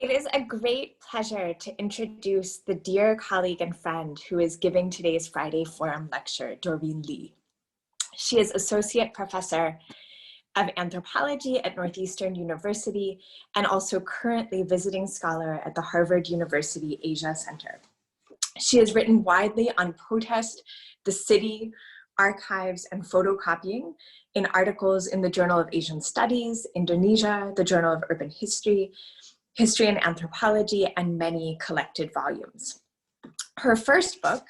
It is a great pleasure to introduce the dear colleague and friend who is giving today's Friday Forum lecture, Doreen Lee. She is Associate Professor of Anthropology at Northeastern University and also currently visiting scholar at the Harvard University Asia Center. She has written widely on protest, the city, archives, and photocopying in articles in the Journal of Asian Studies, Indonesia, the Journal of Urban History, History and Anthropology, and many collected volumes. Her first book,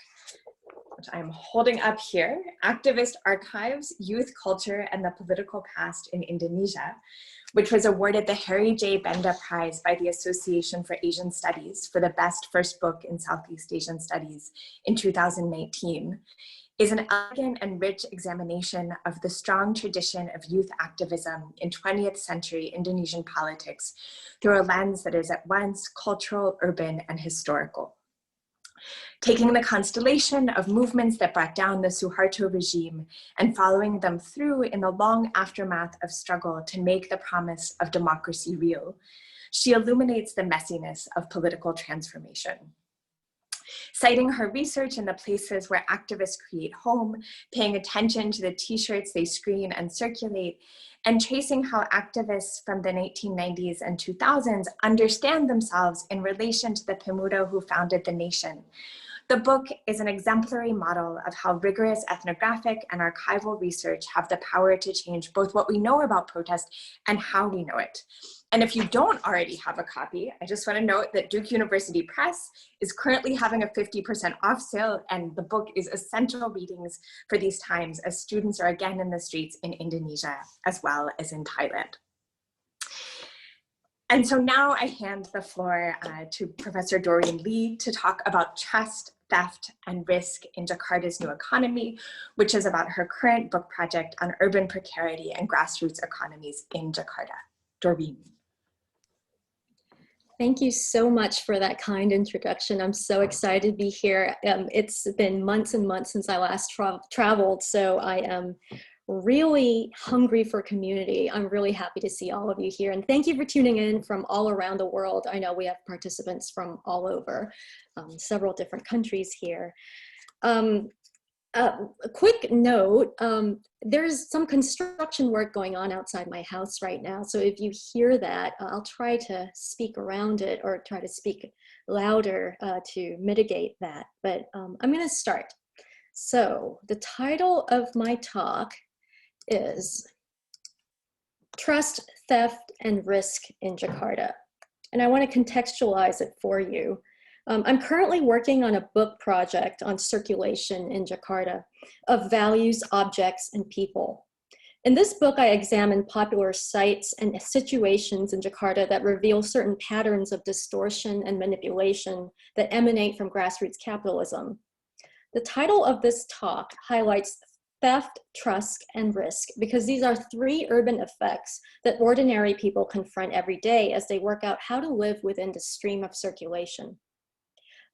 which I'm holding up here, Activist Archives, Youth Culture and the Political Past in Indonesia, which was awarded the Harry J. Benda Prize by the Association for Asian Studies for the best first book in Southeast Asian Studies in 2019, is an elegant and rich examination of the strong tradition of youth activism in 20th century Indonesian politics through a lens that is at once cultural, urban, and historical. Taking the constellation of movements that brought down the Suharto regime and following them through in the long aftermath of struggle to make the promise of democracy real, she illuminates the messiness of political transformation. Citing her research in the places where activists create home, paying attention to the t-shirts they screen and circulate, and tracing how activists from the 1990s and 2000s understand themselves in relation to the Pemuda who founded the nation. The book is an exemplary model of how rigorous ethnographic and archival research have the power to change both what we know about protest and how we know it. And if you don't already have a copy, I just want to note that Duke University Press is currently having a 50% off sale, and the book is essential readings for these times as students are again in the streets in Indonesia as well as in Thailand. And so now I hand the floor to Professor Doreen Lee to talk about trust, theft, and risk in Jakarta's new economy, which is about her current book project on urban precarity and grassroots economies in Jakarta. Doreen. Thank you so much for that kind introduction. I'm so excited to be here. It's been months and months since I last traveled, so I am really hungry for community. I'm really happy to see all of you here, and thank you for tuning in from all around the world. I know we have participants from all over, several different countries here. A quick note, there's some construction work going on outside my house right now. So if you hear that, I'll try to speak around it or try to speak louder to mitigate that. But I'm going to start. So the title of my talk is Trust, Theft, and Risk in Jakarta. And I want to contextualize it for you. I'm currently working on a book project on circulation in Jakarta of values, objects, and people. In this book, I examine popular sites and situations in Jakarta that reveal certain patterns of distortion and manipulation that emanate from grassroots capitalism. The title of this talk highlights theft, trust, and risk because these are three urban effects that ordinary people confront every day as they work out how to live within the stream of circulation.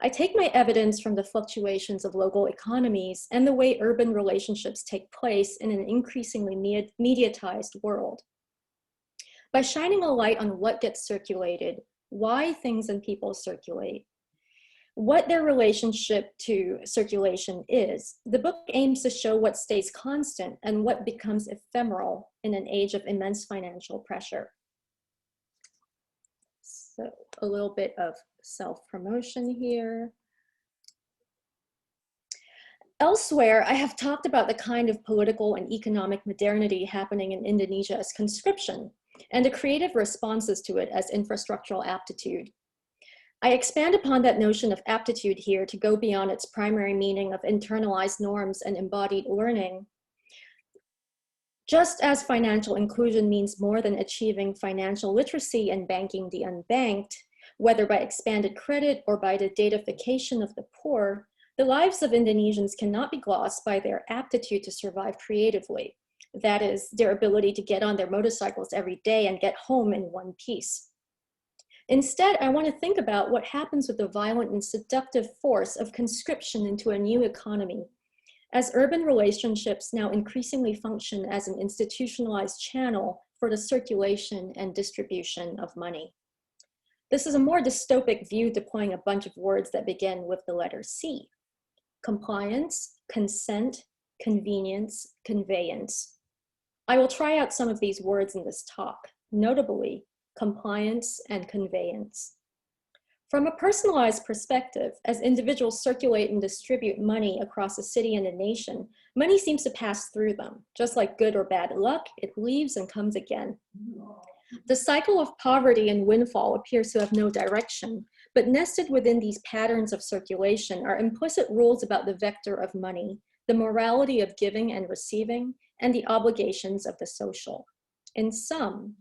I take my evidence from the fluctuations of local economies and the way urban relationships take place in an increasingly mediatized world. By shining a light on what gets circulated, why things and people circulate, what their relationship to circulation is, the book aims to show what stays constant and what becomes ephemeral in an age of immense financial pressure. So a little bit of self-promotion here. Elsewhere, I have talked about the kind of political and economic modernity happening in Indonesia as conscription and the creative responses to it as infrastructural aptitude. I expand upon that notion of aptitude here to go beyond its primary meaning of internalized norms and embodied learning. Just as financial inclusion means more than achieving financial literacy and banking the unbanked, whether by expanded credit or by the datafication of the poor, the lives of Indonesians cannot be glossed by their aptitude to survive creatively. That is, their ability to get on their motorcycles every day and get home in one piece. Instead, I want to think about what happens with the violent and seductive force of conscription into a new economy, as urban relationships now increasingly function as an institutionalized channel for the circulation and distribution of money. This is a more dystopic view deploying a bunch of words that begin with the letter C. Compliance, consent, convenience, conveyance. I will try out some of these words in this talk, notably compliance and conveyance. From a personalized perspective, as individuals circulate and distribute money across a city and a nation, money seems to pass through them. Just like good or bad luck, it leaves and comes again. The cycle of poverty and windfall appears to have no direction, but nested within these patterns of circulation are implicit rules about the vector of money, the morality of giving and receiving, and the obligations of the social. In sum,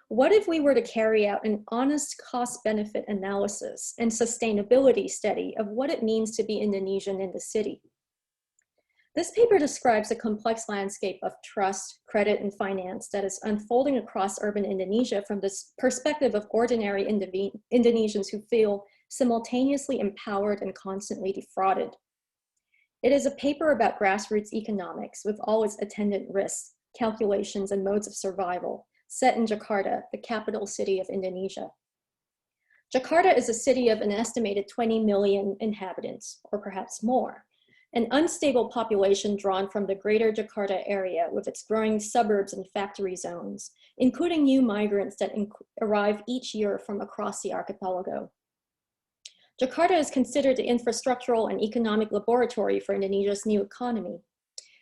what if we were to carry out an honest cost-benefit analysis and sustainability study of what it means to be Indonesian in the city? This paper describes a complex landscape of trust, credit, and finance that is unfolding across urban Indonesia from the perspective of ordinary Indonesians who feel simultaneously empowered and constantly defrauded. It is a paper about grassroots economics with all its attendant risks, calculations, and modes of survival, set in Jakarta, the capital city of Indonesia. Jakarta is a city of an estimated 20 million inhabitants, or perhaps more, an unstable population drawn from the greater Jakarta area with its growing suburbs and factory zones, including new migrants that arrive each year from across the archipelago. Jakarta is considered the infrastructural and economic laboratory for Indonesia's new economy.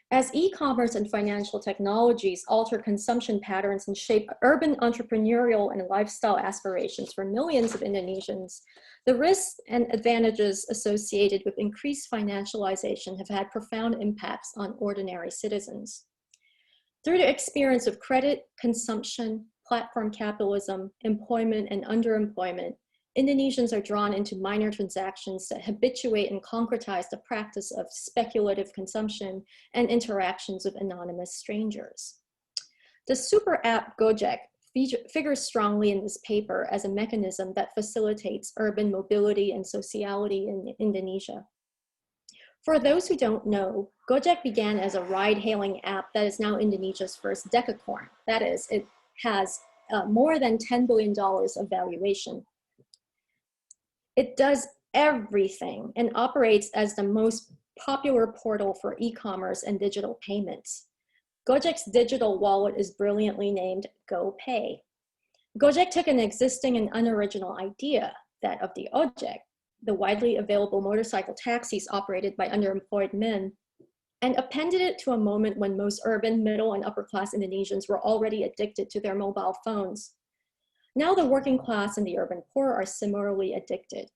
As e-commerce and financial technologies alter consumption patterns and shape urban entrepreneurial and lifestyle aspirations for millions of Indonesians, the risks and advantages associated with increased financialization have had profound impacts on ordinary citizens. Through the experience of credit, consumption, platform capitalism, employment, and underemployment, Indonesians are drawn into minor transactions that habituate and concretize the practice of speculative consumption and interactions with anonymous strangers. The super app GOJEK figures strongly in this paper as a mechanism that facilitates urban mobility and sociality in Indonesia. For those who don't know, GOJEK began as a ride-hailing app that is now Indonesia's first decacorn. That is, it has more than $10 billion of valuation. It does everything and operates as the most popular portal for e-commerce and digital payments. GOJEK's digital wallet is brilliantly named GoPay. GOJEK took an existing and unoriginal idea, that of the OJEK, the widely available motorcycle taxis operated by underemployed men, and appended it to a moment when most urban, middle, and upper-class Indonesians were already addicted to their mobile phones. Now the working class and the urban poor are similarly addicted.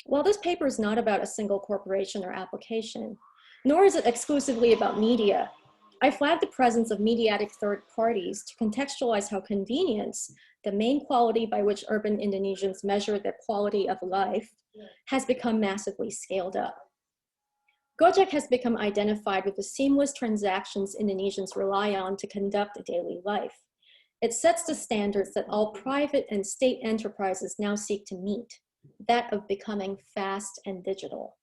While this paper is not about a single corporation or application, nor is it exclusively about media, I flagged the presence of mediatic third parties to contextualize how convenience, the main quality by which urban Indonesians measure their quality of life, has become massively scaled up. GOJEK has become identified with the seamless transactions Indonesians rely on to conduct daily life. It sets the standards that all private and state enterprises now seek to meet, that of becoming fast and digital.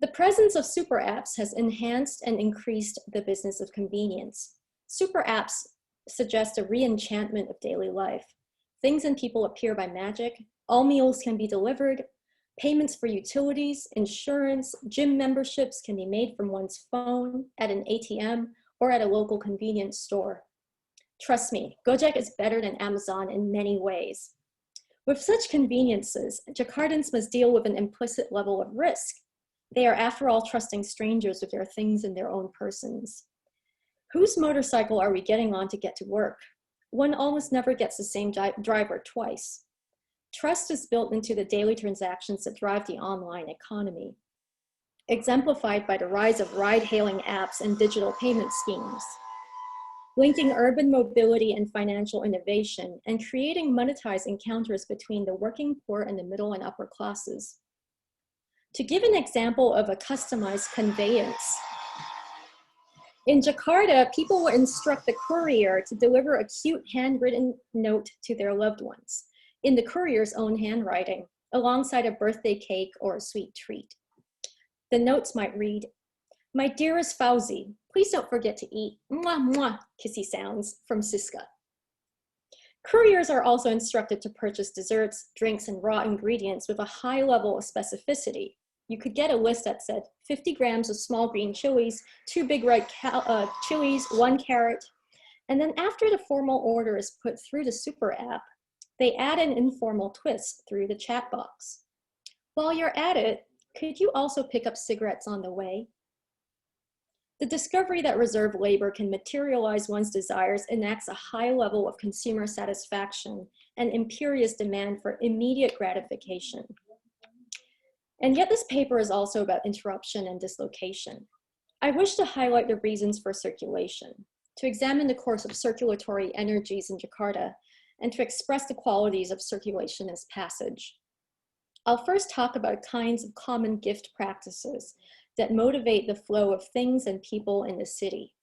The presence of super apps has enhanced and increased the business of convenience. Super apps suggest a re-enchantment of daily life. Things and people appear by magic, all meals can be delivered, payments for utilities, insurance, gym memberships can be made from one's phone, at an ATM, or at a local convenience store. Trust me, GOJEK is better than Amazon in many ways. With such conveniences, Jakartans must deal with an implicit level of risk. They are, after all, trusting strangers with their things in their own persons. Whose motorcycle are we getting on to get to work? One almost never gets the same driver twice. Trust is built into the daily transactions that drive the online economy, exemplified by the rise of ride-hailing apps and digital payment schemes, linking urban mobility and financial innovation, and creating monetized encounters between the working poor and the middle and upper classes. To give an example of a customized conveyance, in Jakarta, people will instruct the courier to deliver a cute handwritten note to their loved ones, in the courier's own handwriting, alongside a birthday cake or a sweet treat. The notes might read, "My dearest Fauzi, please don't forget to eat. Mwah, mwah, kissy sounds from Siska." Couriers are also instructed to purchase desserts, drinks, and raw ingredients with a high level of specificity. You could get a list that said 50 grams of small green chilies, 2 big red chilies, 1 carrot. And then after the formal order is put through the super app, they add an informal twist through the chat box. While you're at it, could you also pick up cigarettes on the way? The discovery that reserve labor can materialize one's desires enacts a high level of consumer satisfaction and imperious demand for immediate gratification. And yet this paper is also about interruption and dislocation. I wish to highlight the reasons for circulation, to examine the course of circulatory energies in Jakarta, and to express the qualities of circulation as passage. I'll first talk about kinds of common gift practices that motivate the flow of things and people in the city.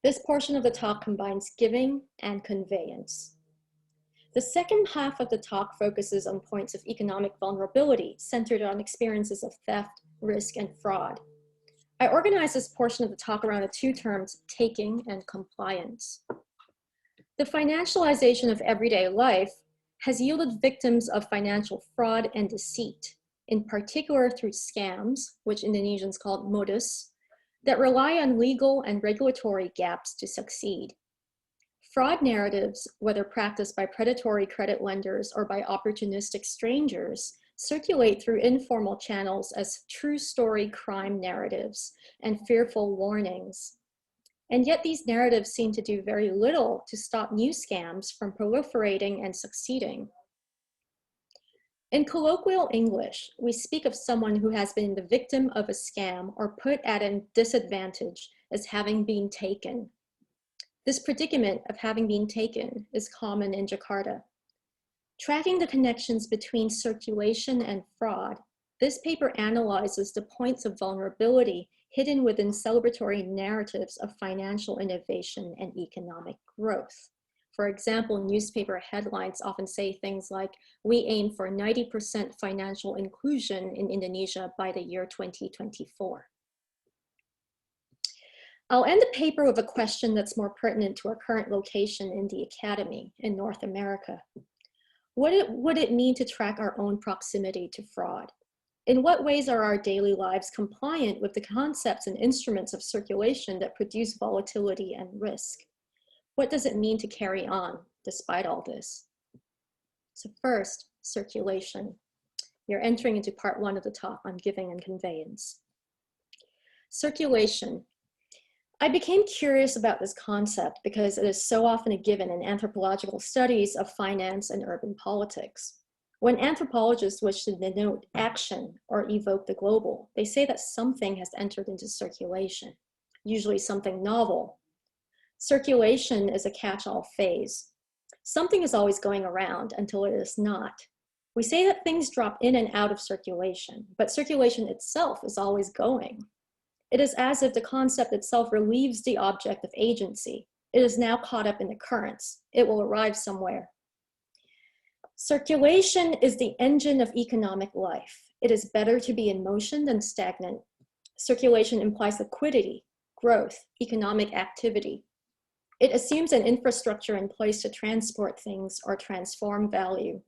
This portion of the talk combines giving and conveyance. The second half of the talk focuses on points of economic vulnerability centered on experiences of theft, risk, and fraud. I organized this portion of the talk around the two terms, taking and compliance. The financialization of everyday life has yielded victims of financial fraud and deceit, in particular through scams, which Indonesians call modus, that rely on legal and regulatory gaps to succeed. Fraud narratives, whether practiced by predatory credit lenders or by opportunistic strangers, circulate through informal channels as true story crime narratives and fearful warnings. And yet these narratives seem to do very little to stop new scams from proliferating and succeeding. In colloquial English, we speak of someone who has been the victim of a scam or put at a disadvantage as having been taken. This predicament of having been taken is common in Jakarta. Tracking the connections between circulation and fraud, this paper analyzes the points of vulnerability hidden within celebratory narratives of financial innovation and economic growth. For example, newspaper headlines often say things like, "We aim for 90% financial inclusion in Indonesia by the year 2024. I'll end the paper with a question that's more pertinent to our current location in the academy in North America. What would it mean to track our own proximity to fraud? In what ways are our daily lives compliant with the concepts and instruments of circulation that produce volatility and risk? What does it mean to carry on despite all this? So first, circulation. You're entering into part one of the talk on giving and conveyance. Circulation. I became curious about this concept because it is so often a given in anthropological studies of finance and urban politics. When anthropologists wish to denote action or evoke the global, they say that something has entered into circulation, usually something novel. Circulation is a catch-all phrase. Something is always going around until it is not. We say that things drop in and out of circulation, but circulation itself is always going. It is as if the concept itself relieves the object of agency. It is now caught up in the currents. It will arrive somewhere. Circulation is the engine of economic life. It is better to be in motion than stagnant. Circulation implies liquidity, growth, economic activity. It assumes an infrastructure in place to transport things or transform value.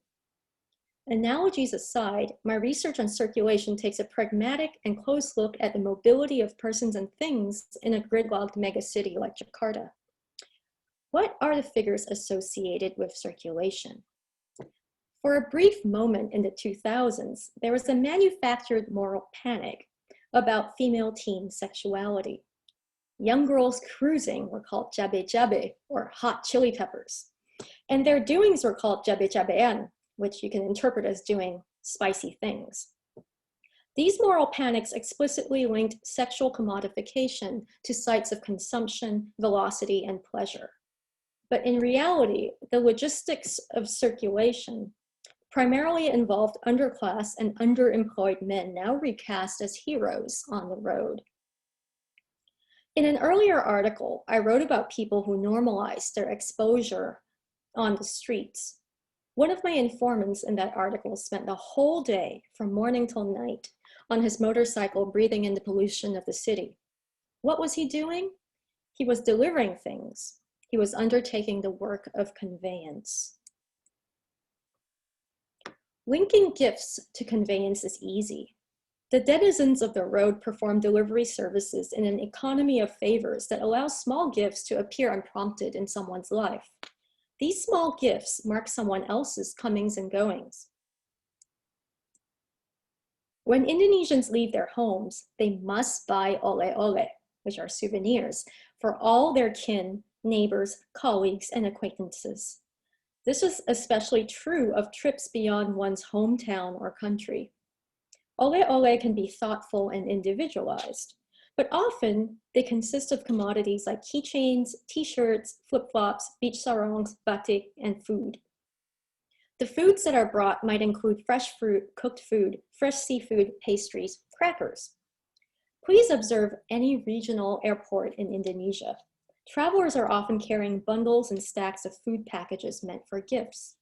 Analogies aside, my research on circulation takes a pragmatic and close look at the mobility of persons and things in a gridlocked megacity like Jakarta. What are the figures associated with circulation? For a brief moment in the 2000s, there was a manufactured moral panic about female teen sexuality. Young girls cruising were called jabe-jabe, or hot chili peppers, and their doings were called jabe-jabean, which you can interpret as doing spicy things. These moral panics explicitly linked sexual commodification to sites of consumption, velocity, and pleasure. But in reality, the logistics of circulation primarily involved underclass and underemployed men, now recast as heroes on the road. In an earlier article, I wrote about people who normalized their exposure on the streets. One of my informants in that article spent the whole day, from morning till night, on his motorcycle breathing in the pollution of the city. What was he doing? He was delivering things. He was undertaking the work of conveyance. Linking gifts to conveyance is easy. The denizens of the road perform delivery services in an economy of favors that allows small gifts to appear unprompted in someone's life. These small gifts mark someone else's comings and goings. When Indonesians leave their homes, they must buy ole-ole, which are souvenirs, for all their kin, neighbors, colleagues, and acquaintances. This is especially true of trips beyond one's hometown or country. Ole-ole can be thoughtful and individualized, but often they consist of commodities like keychains, t-shirts, flip-flops, beach sarongs, batik, and food. The foods that are brought might include fresh fruit, cooked food, fresh seafood, pastries, crackers. Please observe any regional airport in Indonesia. Travelers are often carrying bundles and stacks of food packages meant for gifts.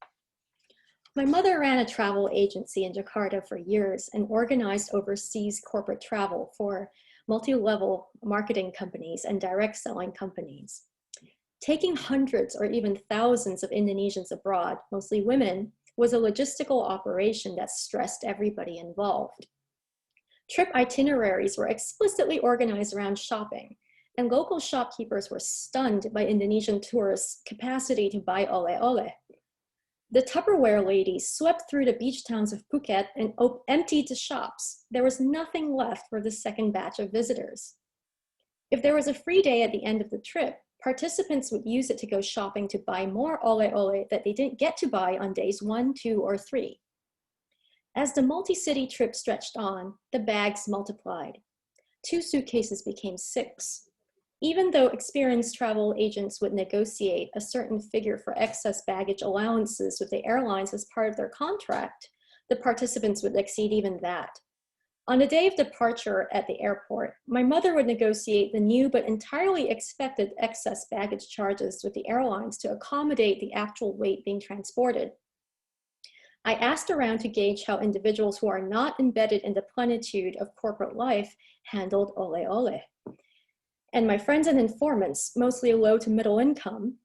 My mother ran a travel agency in Jakarta for years and organized overseas corporate travel for multi-level marketing companies and direct selling companies. Taking hundreds or even thousands of Indonesians abroad, mostly women, was a logistical operation that stressed everybody involved. Trip itineraries were explicitly organized around shopping, and local shopkeepers were stunned by Indonesian tourists' capacity to buy ole-ole. The Tupperware ladies swept through the beach towns of Phuket and emptied the shops. There was nothing left for the second batch of visitors. If there was a free day at the end of the trip, participants would use it to go shopping to buy more ole-ole that they didn't get to buy on days 1, 2, or 3. As the multi-city trip stretched on, the bags multiplied. 2 suitcases became 6. Even though experienced travel agents would negotiate a certain figure for excess baggage allowances with the airlines as part of their contract, the participants would exceed even that. On the day of departure at the airport, my mother would negotiate the new but entirely expected excess baggage charges with the airlines to accommodate the actual weight being transported. I asked around to gauge how individuals who are not embedded in the plenitude of corporate life handled ole-ole. And my friends and informants, mostly low to middle income,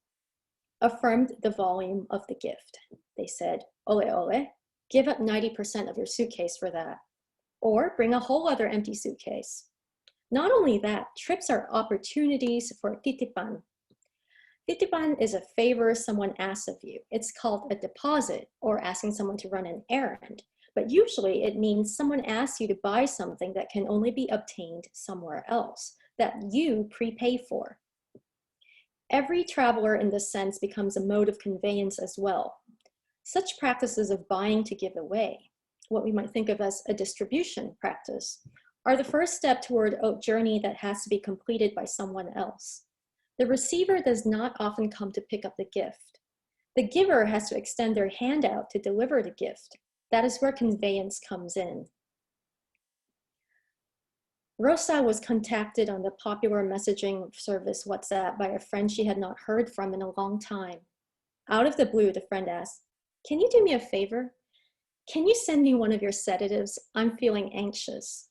affirmed the volume of the gift. They said, ole-ole, give up 90% of your suitcase for that. Or bring a whole other empty suitcase. Not only that, trips are opportunities for titipan. Titipan is a favor someone asks of you. It's called a deposit or asking someone to run an errand. But usually it means someone asks you to buy something that can only be obtained somewhere else, that you prepay for. Every traveler in this sense becomes a mode of conveyance as well. Such practices of buying to give away, what we might think of as a distribution practice, are the first step toward a journey that has to be completed by someone else. The receiver does not often come to pick up the gift. The giver has to extend their hand out to deliver the gift. That is where conveyance comes in. Rosa was contacted on the popular messaging service WhatsApp by a friend she had not heard from in a long time. Out of the blue, the friend asked, "Can you do me a favor? Can you send me one of your sedatives? I'm feeling anxious."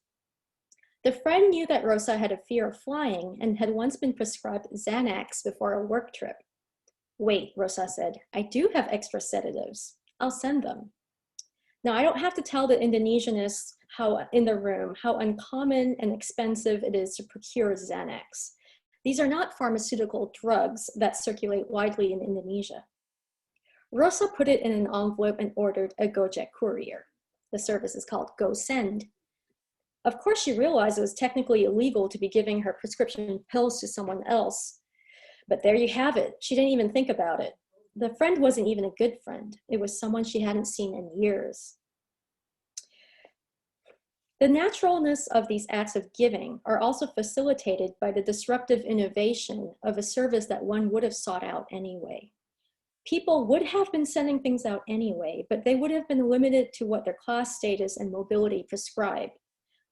The friend knew that Rosa had a fear of flying and had once been prescribed Xanax before a work trip. "Wait," Rosa said, "I do have extra sedatives. I'll send them." Now, I don't have to tell the Indonesianists in the room how uncommon and expensive it is to procure Xanax. These are not pharmaceutical drugs that circulate widely in Indonesia. Rosa put it in an envelope and ordered a GOJEK courier. The service is called GoSend. Of course, she realized it was technically illegal to be giving her prescription pills to someone else. But there you have it. She didn't even think about it. The friend wasn't even a good friend. It was someone she hadn't seen in years. The naturalness of these acts of giving are also facilitated by the disruptive innovation of a service that one would have sought out anyway. People would have been sending things out anyway, but they would have been limited to what their class status and mobility prescribed.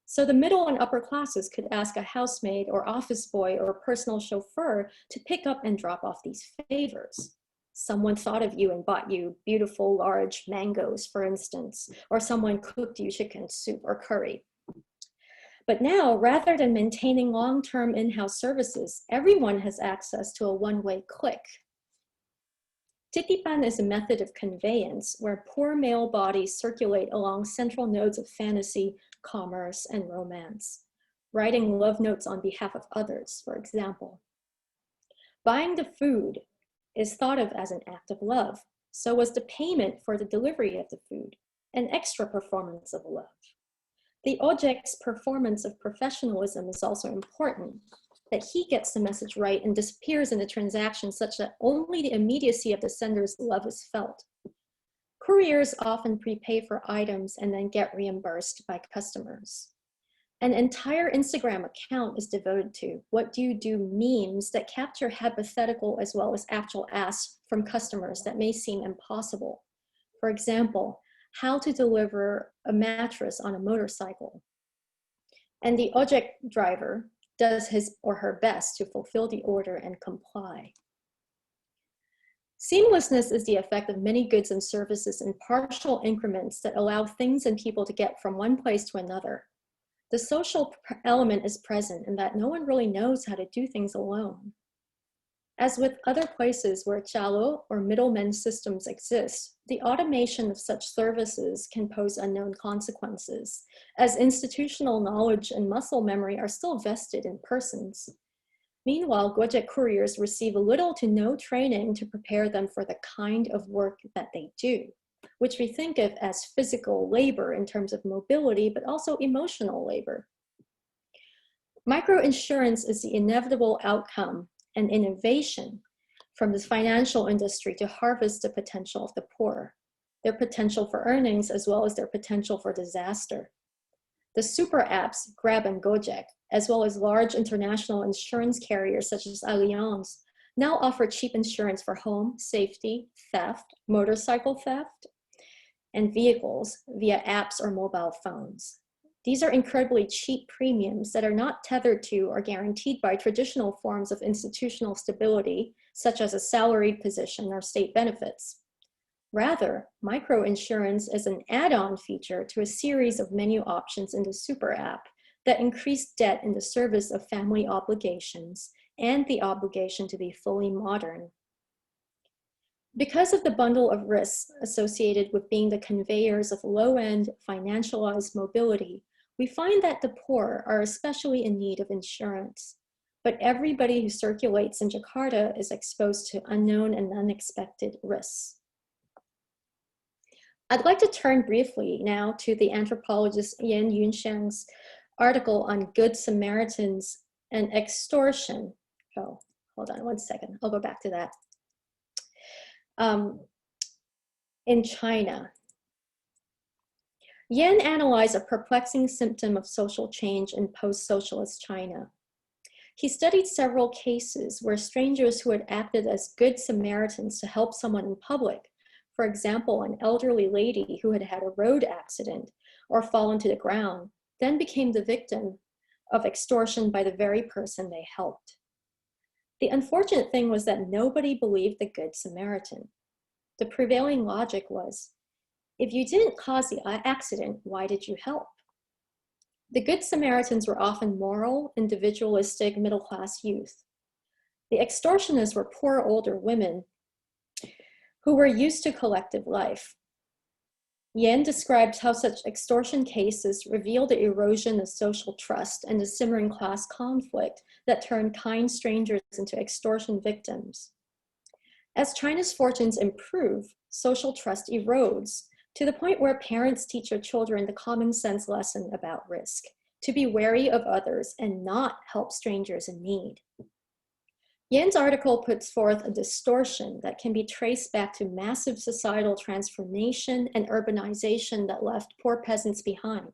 So the middle and upper classes could ask a housemaid or office boy or personal chauffeur to pick up and drop off these favors. Someone thought of you and bought you beautiful large mangoes, for instance, or someone cooked you chicken soup or curry. But now, rather than maintaining long-term in-house services, everyone has access to a one-way click. Titipan is a method of conveyance where poor male bodies circulate along central nodes of fantasy, commerce, and romance, writing love notes on behalf of others, for example. Buying the food is thought of as an act of love. So was the payment for the delivery of the food, an extra performance of love. The GOJEK's performance of professionalism is also important, that he gets the message right and disappears in the transaction such that only the immediacy of the sender's love is felt. Couriers often prepay for items and then get reimbursed by customers. An entire Instagram account is devoted to what do you do memes that capture hypothetical as well as actual asks from customers that may seem impossible. For example, how to deliver a mattress on a motorcycle. And the GOJEK driver does his or her best to fulfill the order and comply. Seamlessness is the effect of many goods and services in partial increments that allow things and people to get from one place to another. The social element is present in that no one really knows how to do things alone. As with other places where chalo or middlemen systems exist, the automation of such services can pose unknown consequences, as institutional knowledge and muscle memory are still vested in persons. Meanwhile, GOJEK couriers receive little to no training to prepare them for the kind of work that they do, which we think of as physical labor in terms of mobility, but also emotional labor. Microinsurance is the inevitable outcome and innovation from the financial industry to harvest the potential of the poor, their potential for earnings as well as their potential for disaster. The super apps, Grab and GOJEK, as well as large international insurance carriers such as Allianz, now offer cheap insurance for home, safety, theft, motorcycle theft, and vehicles via apps or mobile phones. These are incredibly cheap premiums that are not tethered to or guaranteed by traditional forms of institutional stability, such as a salaried position or state benefits. Rather, microinsurance is an add-on feature to a series of menu options in the super app that increase debt in the service of family obligations and the obligation to be fully modern. Because of the bundle of risks associated with being the conveyors of low-end financialized mobility, we find that the poor are especially in need of insurance. But everybody who circulates in Jakarta is exposed to unknown and unexpected risks. I'd like to turn briefly now to the anthropologist Yan Yunxiang's article on Good Samaritans and extortion. Oh, hold on one second. I'll go back to that. In China, Yan analyzed a perplexing symptom of social change in post-socialist China. He studied several cases where strangers who had acted as good Samaritans to help someone in public, for example, an elderly lady who had had a road accident or fallen to the ground, then became the victim of extortion by the very person they helped. The unfortunate thing was that nobody believed the Good Samaritan. The prevailing logic was, if you didn't cause the accident, why did you help? The Good Samaritans were often moral, individualistic, middle-class youth. The extortionists were poor older women who were used to collective life. Yan described how such extortion cases reveal the erosion of social trust and the simmering class conflict that turned kind strangers into extortion victims. As China's fortunes improve, social trust erodes to the point where parents teach their children the common sense lesson about risk, to be wary of others and not help strangers in need. Yan's article puts forth a distortion that can be traced back to massive societal transformation and urbanization that left poor peasants behind.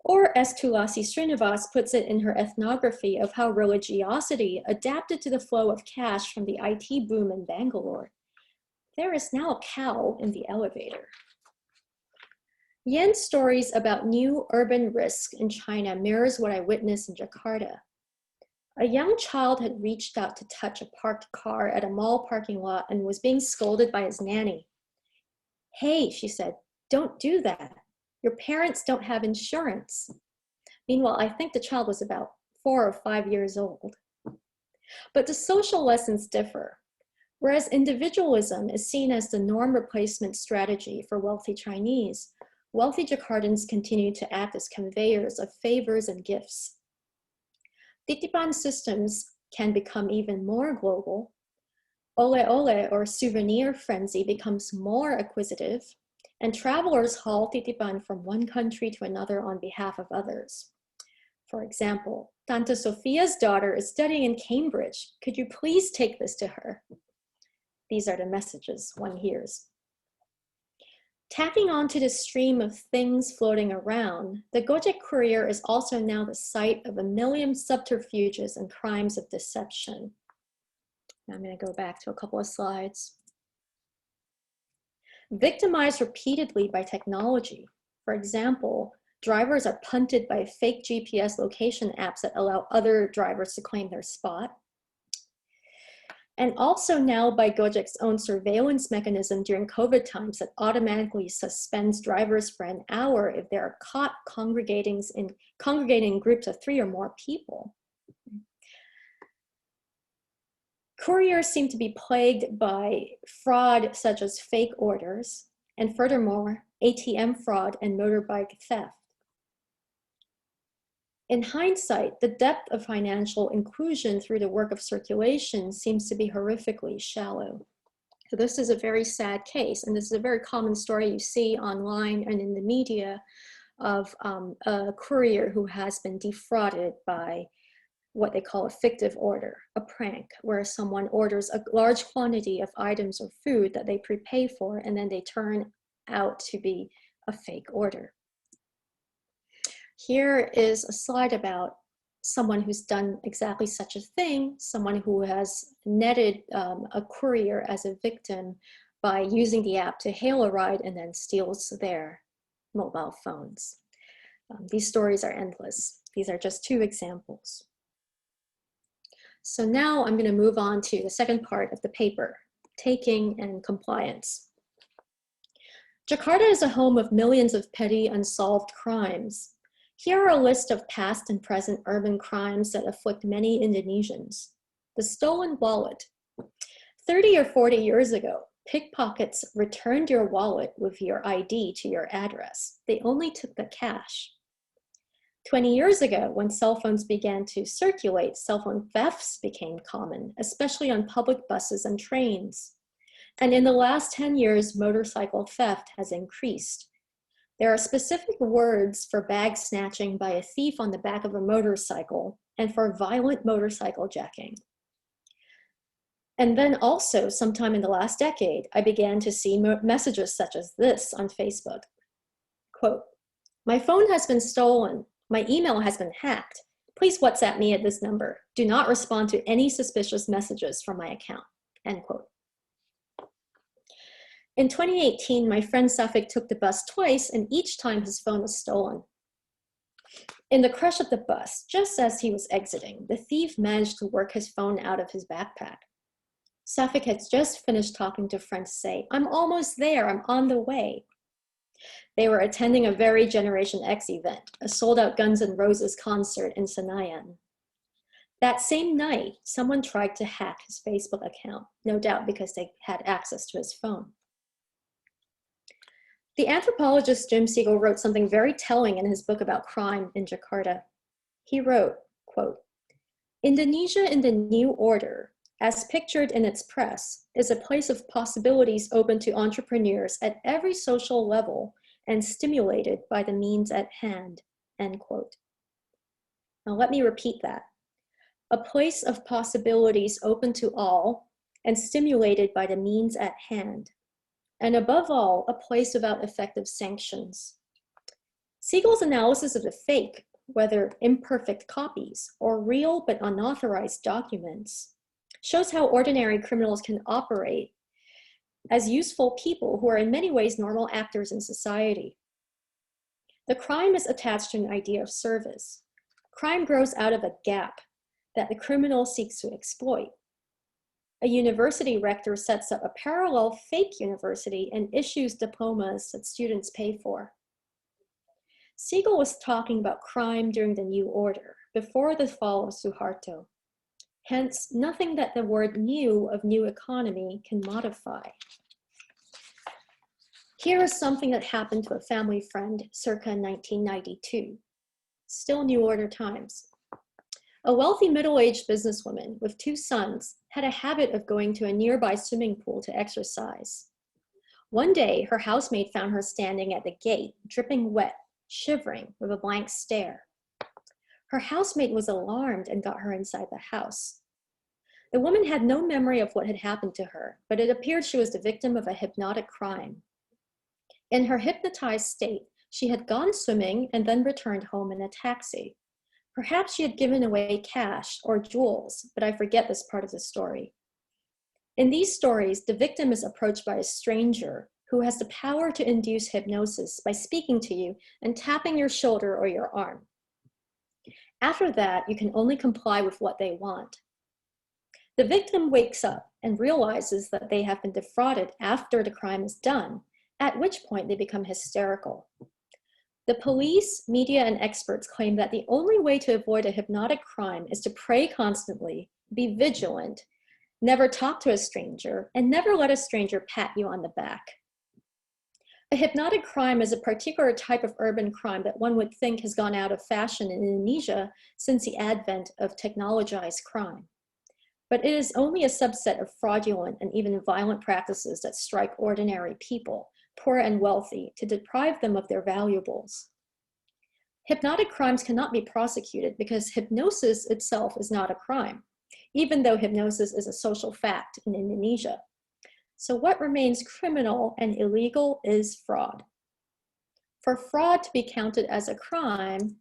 Or as Tulasi Srinivas puts it in her ethnography of how religiosity adapted to the flow of cash from the IT boom in Bangalore. There is now a cow in the elevator. Yan's stories about new urban risk in China mirrors what I witnessed in Jakarta. A young child had reached out to touch a parked car at a mall parking lot and was being scolded by his nanny. "Hey," she said, "don't do that. Your parents don't have insurance." Meanwhile, I think the child was about 4 or 5 years old. But the social lessons differ. Whereas individualism is seen as the norm replacement strategy for wealthy Chinese, wealthy Jakartans continue to act as conveyors of favors and gifts. Titipan systems can become even more global. Ole-ole or souvenir frenzy becomes more acquisitive, and travelers haul titipan from one country to another on behalf of others. For example, Tante Sophia's daughter is studying in Cambridge. Could you please take this to her? These are the messages one hears. Tacking onto the stream of things floating around, the GOJEK courier is also now the site of a million subterfuges and crimes of deception. I'm going to go back to a couple of slides. Victimized repeatedly by technology. For example, drivers are punted by fake GPS location apps that allow other drivers to claim their spot. And also now by GOJEK's own surveillance mechanism during COVID times that automatically suspends drivers for an hour if they are caught congregating in groups of 3 or more people. Couriers seem to be plagued by fraud such as fake orders, and furthermore, ATM fraud and motorbike theft. In hindsight, the depth of financial inclusion through the work of circulation seems to be horrifically shallow. So this is a very sad case, and this is a very common story you see online and in the media of a courier who has been defrauded by what they call a fictive order, a prank, where someone orders a large quantity of items or food that they prepay for, and then they turn out to be a fake order. Here is a slide about someone who's done exactly such a thing, someone who has netted a courier as a victim by using the app to hail a ride and then steals their mobile phones. These stories are endless. These are just 2 examples. So now I'm going to move on to the second part of the paper, taking and compliance. Jakarta is a home of millions of petty unsolved crimes. Here are a list of past and present urban crimes that afflict many Indonesians. The stolen wallet. 30 or 40 years ago, pickpockets returned your wallet with your ID to your address. They only took the cash. 20 years ago, when cell phones began to circulate, cell phone thefts became common, especially on public buses and trains. And in the last 10 years, motorcycle theft has increased. There are specific words for bag snatching by a thief on the back of a motorcycle and for violent motorcycle jacking. And then also, sometime in the last decade, I began to see messages such as this on Facebook. Quote, "My phone has been stolen. My email has been hacked. Please WhatsApp me at this number. Do not respond to any suspicious messages from my account." End quote. In 2018, my friend Safik took the bus twice, and each time his phone was stolen. In the crush of the bus, just as he was exiting, the thief managed to work his phone out of his backpack. Safik had just finished talking to friends to say, "I'm almost there, I'm on the way." They were attending a very Generation X event, a sold-out Guns N' Roses concert in Senayan. That same night, someone tried to hack his Facebook account, no doubt because they had access to his phone. The anthropologist Jim Siegel wrote something very telling in his book about crime in Jakarta. He wrote, quote, "Indonesia in the New Order, as pictured in its press, is a place of possibilities open to entrepreneurs at every social level and stimulated by the means at hand," end quote. Now let me repeat that. A place of possibilities open to all and stimulated by the means at hand. And above all, a place without effective sanctions. Siegel's analysis of the fake, whether imperfect copies or real but unauthorized documents, shows how ordinary criminals can operate as useful people who are in many ways normal actors in society. The crime is attached to an idea of service. Crime grows out of a gap that the criminal seeks to exploit. A university rector sets up a parallel fake university and issues diplomas that students pay for. Siegel was talking about crime during the New Order, before the fall of Suharto. Hence, nothing that the word new of new economy can modify. Here is something that happened to a family friend circa 1992. Still New Order times. A wealthy middle-aged businesswoman with 2 sons had a habit of going to a nearby swimming pool to exercise. One day, her housemaid found her standing at the gate, dripping wet, shivering, with a blank stare. Her housemate was alarmed and got her inside the house. The woman had no memory of what had happened to her, but it appeared she was the victim of a hypnotic crime. In her hypnotized state, she had gone swimming and then returned home in a taxi. Perhaps she had given away cash or jewels, but I forget this part of the story. In these stories, the victim is approached by a stranger who has the power to induce hypnosis by speaking to you and tapping your shoulder or your arm. After that, you can only comply with what they want. The victim wakes up and realizes that they have been defrauded after the crime is done, at which point they become hysterical. The police, media, and experts claim that the only way to avoid a hypnotic crime is to pray constantly, be vigilant, never talk to a stranger, and never let a stranger pat you on the back. A hypnotic crime is a particular type of urban crime that one would think has gone out of fashion in Indonesia since the advent of technologized crime. But it is only a subset of fraudulent and even violent practices that strike ordinary people, poor and wealthy, to deprive them of their valuables. Hypnotic crimes cannot be prosecuted because hypnosis itself is not a crime, even though hypnosis is a social fact in Indonesia. So what remains criminal and illegal is fraud. For fraud to be counted as a crime,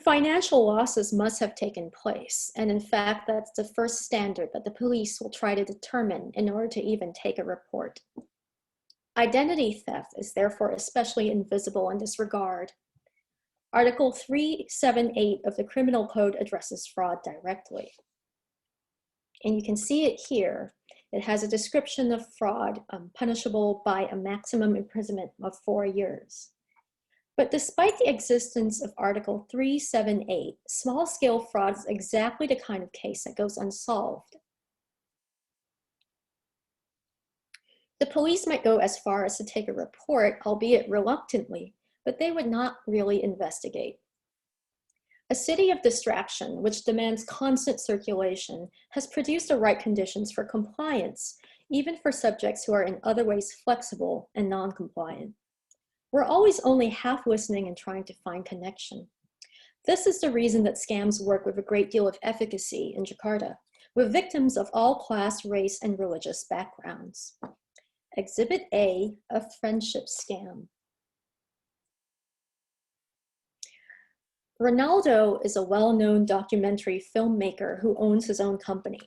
financial losses must have taken place. And in fact, that's the first standard that the police will try to determine in order to even take a report. Identity theft is therefore especially invisible in this regard. Article 378 of the Criminal Code addresses fraud directly. And you can see it here. It has a description of fraud punishable by a maximum imprisonment of 4 years. But despite the existence of Article 378, small-scale fraud is exactly the kind of case that goes unsolved. The police might go as far as to take a report, albeit reluctantly, but they would not really investigate. A city of distraction, which demands constant circulation, has produced the right conditions for compliance, even for subjects who are in other ways flexible and non-compliant. We're always only half listening and trying to find connection. This is the reason that scams work with a great deal of efficacy in Jakarta, with victims of all class, race, and religious backgrounds. Exhibit A, a friendship scam. Ronaldo is a well-known documentary filmmaker who owns his own company.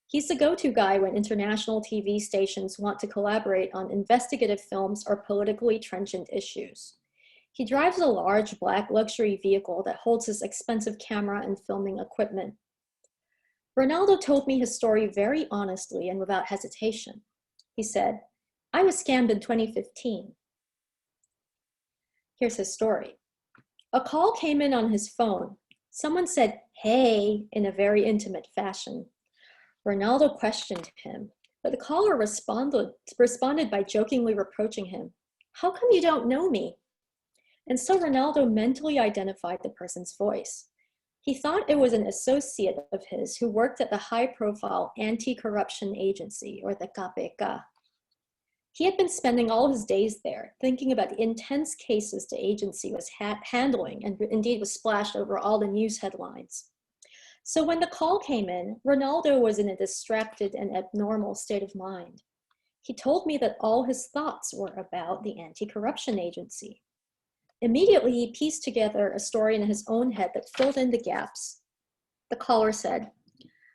He's the go-to guy when international TV stations want to collaborate on investigative films or politically trenchant issues. He drives a large black luxury vehicle that holds his expensive camera and filming equipment. Ronaldo told me his story very honestly and without hesitation. He said, "I was scammed in 2015. Here's his story. A call came in on his phone. Someone said, "Hey," in a very intimate fashion. Ronaldo questioned him, but the caller responded by jokingly reproaching him. "How come you don't know me?" And so Ronaldo mentally identified the person's voice. He thought it was an associate of his who worked at the high-profile anti-corruption agency, or the KPK. He had been spending all his days there, thinking about the intense cases the agency was handling, and indeed was splashed over all the news headlines. So when the call came in, Ronaldo was in a distracted and abnormal state of mind. He told me that all his thoughts were about the anti-corruption agency. Immediately, he pieced together a story in his own head that filled in the gaps. The caller said,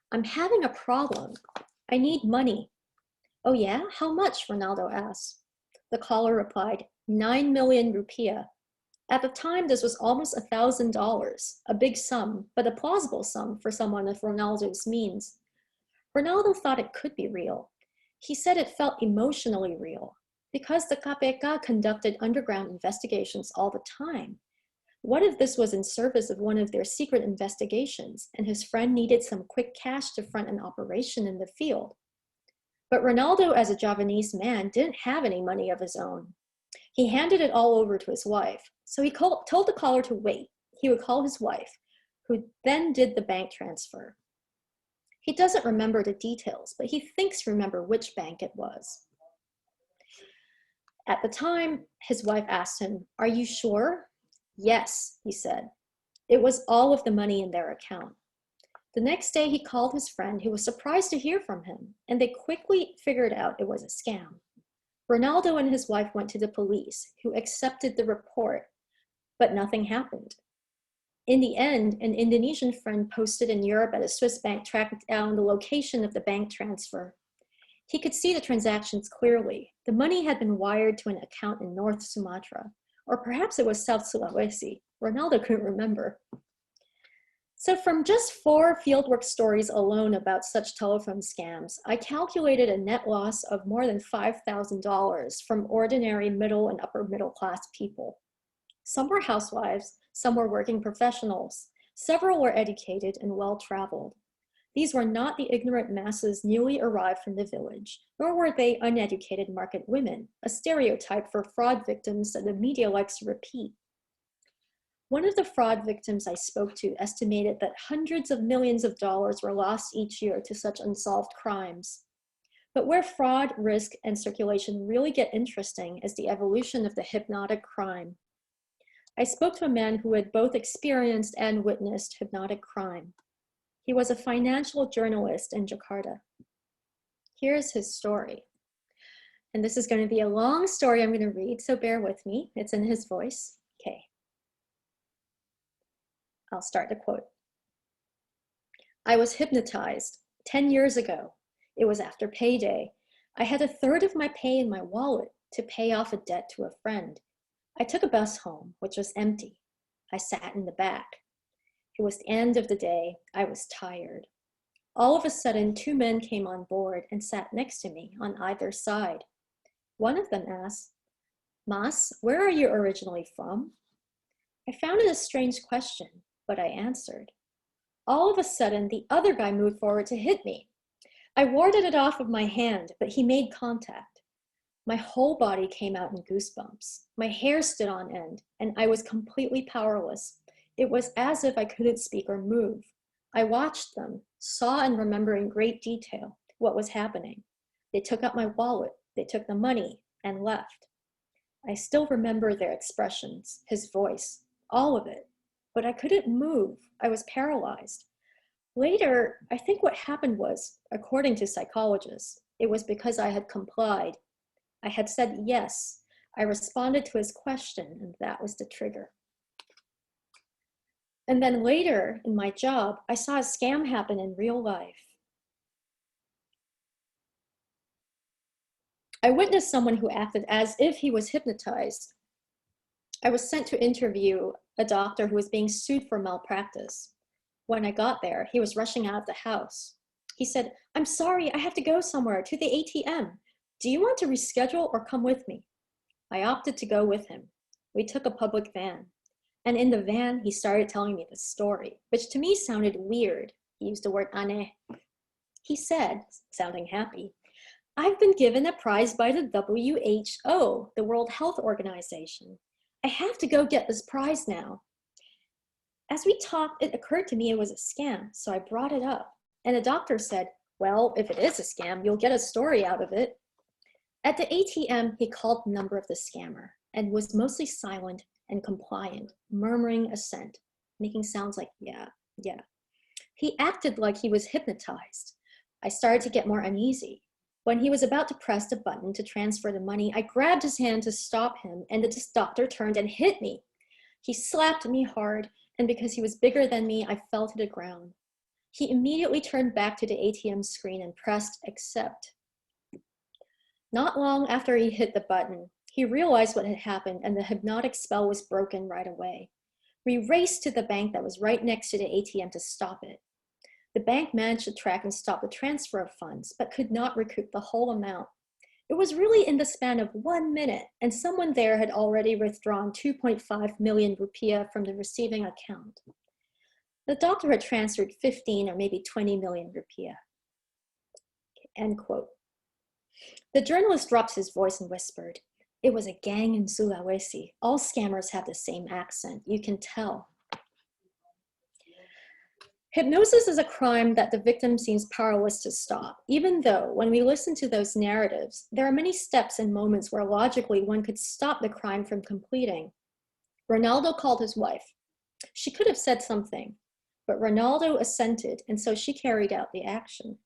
"I'm having a problem. I need money." "Oh yeah? How much?" Ronaldo asked. The caller replied, 9 million rupiah. At the time, this was almost $1,000, a big sum, but a plausible sum for someone of Ronaldo's means. Ronaldo thought it could be real. He said it felt emotionally real. Because the KPK conducted underground investigations all the time. What if this was in service of one of their secret investigations and his friend needed some quick cash to front an operation in the field? But Ronaldo, as a Javanese man, didn't have any money of his own. He handed it all over to his wife. So he told the caller to wait. He would call his wife, who then did the bank transfer. He doesn't remember the details, but he thinks to remember which bank it was. At the time, his wife asked him, "Are you sure?" "Yes," he said. It was all of the money in their account. The next day, he called his friend, who was surprised to hear from him, and they quickly figured out it was a scam. Ronaldo and his wife went to the police, who accepted the report, but nothing happened. In the end, an Indonesian friend posted in Europe at a Swiss bank tracked down the location of the bank transfer. He could see the transactions clearly. The money had been wired to an account in North Sumatra, or perhaps it was South Sulawesi. Ronaldo couldn't remember. So from just 4 fieldwork stories alone about such telephone scams, I calculated a net loss of more than $5,000 from ordinary middle and upper middle class people. Some were housewives, some were working professionals. Several were educated and well-traveled. These were not the ignorant masses newly arrived from the village, nor were they uneducated market women, a stereotype for fraud victims that the media likes to repeat. One of the fraud victims I spoke to estimated that hundreds of millions of dollars were lost each year to such unsolved crimes. But where fraud, risk, and circulation really get interesting is the evolution of the hypnotic crime. I spoke to a man who had both experienced and witnessed hypnotic crime. He was a financial journalist in Jakarta. Here's his story. And this is going to be a long story I'm going to read, so bear with me. It's in his voice. Okay. I'll start the quote. "I was hypnotized 10 years ago. It was after payday. I had a third of my pay in my wallet to pay off a debt to a friend. I took a bus home, which was empty. I sat in the back. It was the end of the day. I was tired. All of a sudden, 2 men came on board and sat next to me on either side. One of them asked, 'Mas, where are you originally from?' I found it a strange question, but I answered. All of a sudden, the other guy moved forward to hit me. I warded it off of my hand, but he made contact. My whole body came out in goosebumps. My hair stood on end, and I was completely powerless. It was as if I couldn't speak or move. I watched them, saw and remember in great detail what was happening. They took out my wallet, they took the money, and left. I still remember their expressions, his voice, all of it, but I couldn't move. I was paralyzed. Later, I think what happened was, according to psychologists, it was because I had complied. I had said yes. I responded to his question, and that was the trigger. And then later, in my job, I saw a scam happen in real life. I witnessed someone who acted as if he was hypnotized. I was sent to interview a doctor who was being sued for malpractice. When I got there, he was rushing out of the house. He said, "I'm sorry, I have to go somewhere, to the ATM. Do you want to reschedule or come with me?" I opted to go with him. We took a public van. And in the van, he started telling me the story, which to me sounded weird. He used the word aneh. He said, sounding happy, "I've been given a prize by the WHO, the World Health Organization. I have to go get this prize now." As we talked, it occurred to me it was a scam, so I brought it up. And the doctor said, "Well, if it is a scam, you'll get a story out of it." At the ATM, he called the number of the scammer and was mostly silent and compliant, murmuring assent, making sounds like, yeah, yeah. He acted like he was hypnotized. I started to get more uneasy. When he was about to press the button to transfer the money, I grabbed his hand to stop him, and the doctor turned and hit me. He slapped me hard, and because he was bigger than me, I fell to the ground. He immediately turned back to the ATM screen and pressed accept. Not long after he hit the button, he realized what had happened, and the hypnotic spell was broken right away. We raced to the bank that was right next to the ATM to stop it. The bank managed to track and stop the transfer of funds, but could not recoup the whole amount. It was really in the span of 1 minute, and someone there had already withdrawn 2.5 million rupiah from the receiving account. The doctor had transferred 15 or maybe 20 million rupiah. End quote. The journalist dropped his voice and whispered, "It was a gang in Sulawesi. All scammers have the same accent. You can tell." Hypnosis is a crime that the victim seems powerless to stop, even though when we listen to those narratives, there are many steps and moments where logically one could stop the crime from completing. Ronaldo called his wife. She could have said something, but Ronaldo assented, and so she carried out the action.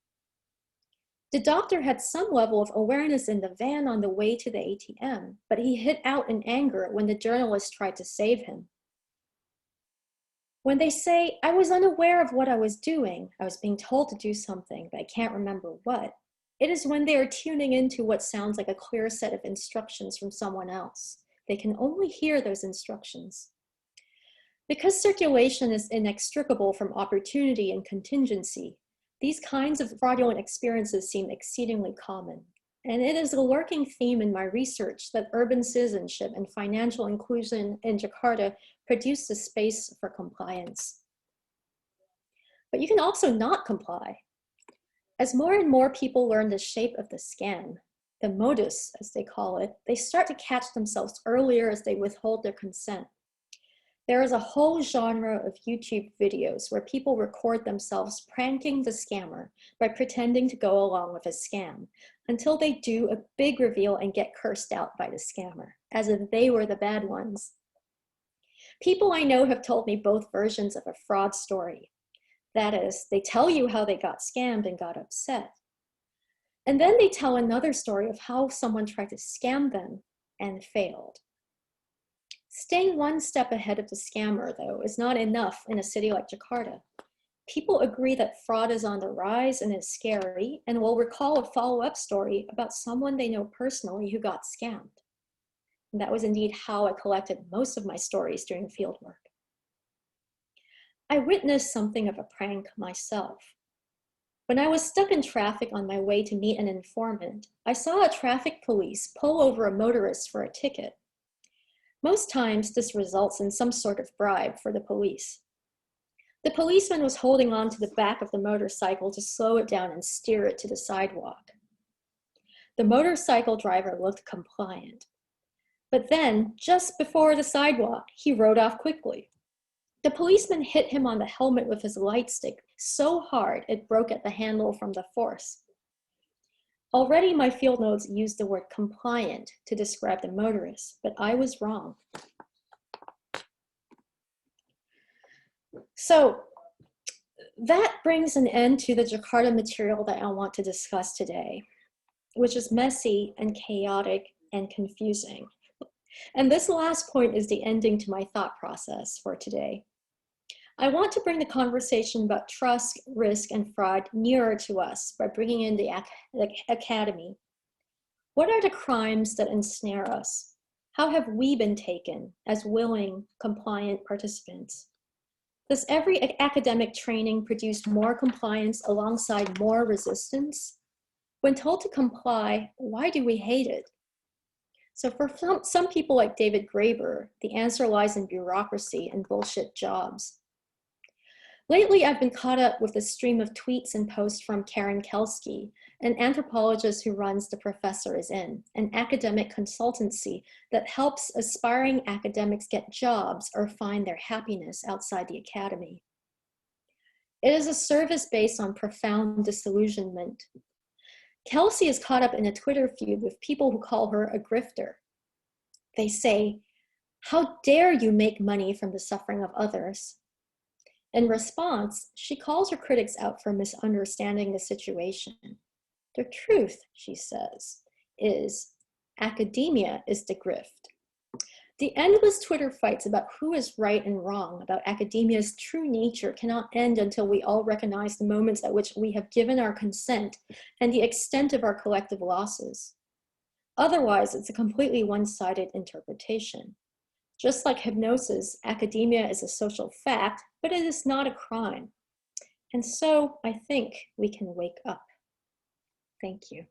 The doctor had some level of awareness in the van on the way to the ATM, but he hit out in anger when the journalist tried to save him. When they say, "I was unaware of what I was doing, I was being told to do something, but I can't remember what," it is when they are tuning into what sounds like a clear set of instructions from someone else. They can only hear those instructions. Because circulation is inextricable from opportunity and contingency, these kinds of fraudulent experiences seem exceedingly common. And it is a lurking theme in my research that urban citizenship and financial inclusion in Jakarta produce a space for compliance. But you can also not comply. As more and more people learn the shape of the scam, the modus, as they call it, they start to catch themselves earlier as they withhold their consent. There is a whole genre of YouTube videos where people record themselves pranking the scammer by pretending to go along with a scam until they do a big reveal and get cursed out by the scammer, as if they were the bad ones. People I know have told me both versions of a fraud story. That is, they tell you how they got scammed and got upset. And then they tell another story of how someone tried to scam them and failed. Staying one step ahead of the scammer, though, is not enough in a city like Jakarta. People agree that fraud is on the rise and is scary, and will recall a follow-up story about someone they know personally who got scammed. And that was indeed how I collected most of my stories during fieldwork. I witnessed something of a prank myself. When I was stuck in traffic on my way to meet an informant, I saw a traffic police pull over a motorist for a ticket. Most times, this results in some sort of bribe for the police. The policeman was holding on to the back of the motorcycle to slow it down and steer it to the sidewalk. The motorcycle driver looked compliant. But then, just before the sidewalk, he rode off quickly. The policeman hit him on the helmet with his light stick so hard it broke at the handle from the force. Already my field notes used the word compliant to describe the motorist, but I was wrong. So that brings an end to the Jakarta material that I want to discuss today, which is messy and chaotic and confusing. And this last point is the ending to my thought process for today. I want to bring the conversation about trust, risk, and fraud nearer to us by bringing in the academy. What are the crimes that ensnare us? How have we been taken as willing, compliant participants? Does every academic training produce more compliance alongside more resistance? When told to comply, why do we hate it? So for some people like David Graeber, the answer lies in bureaucracy and bullshit jobs. Lately, I've been caught up with a stream of tweets and posts from Karen Kelsky, an anthropologist who runs The Professor is In, an academic consultancy that helps aspiring academics get jobs or find their happiness outside the academy. It is a service based on profound disillusionment. Kelsey is caught up in a Twitter feud with people who call her a grifter. They say, "How dare you make money from the suffering of others?" In response, she calls her critics out for misunderstanding the situation. The truth, she says, is academia is the grift. The endless Twitter fights about who is right and wrong about academia's true nature cannot end until we all recognize the moments at which we have given our consent and the extent of our collective losses. Otherwise, it's a completely one-sided interpretation. Just like hypnosis, academia is a social fact, but it is not a crime. And so I think we can wake up. Thank you.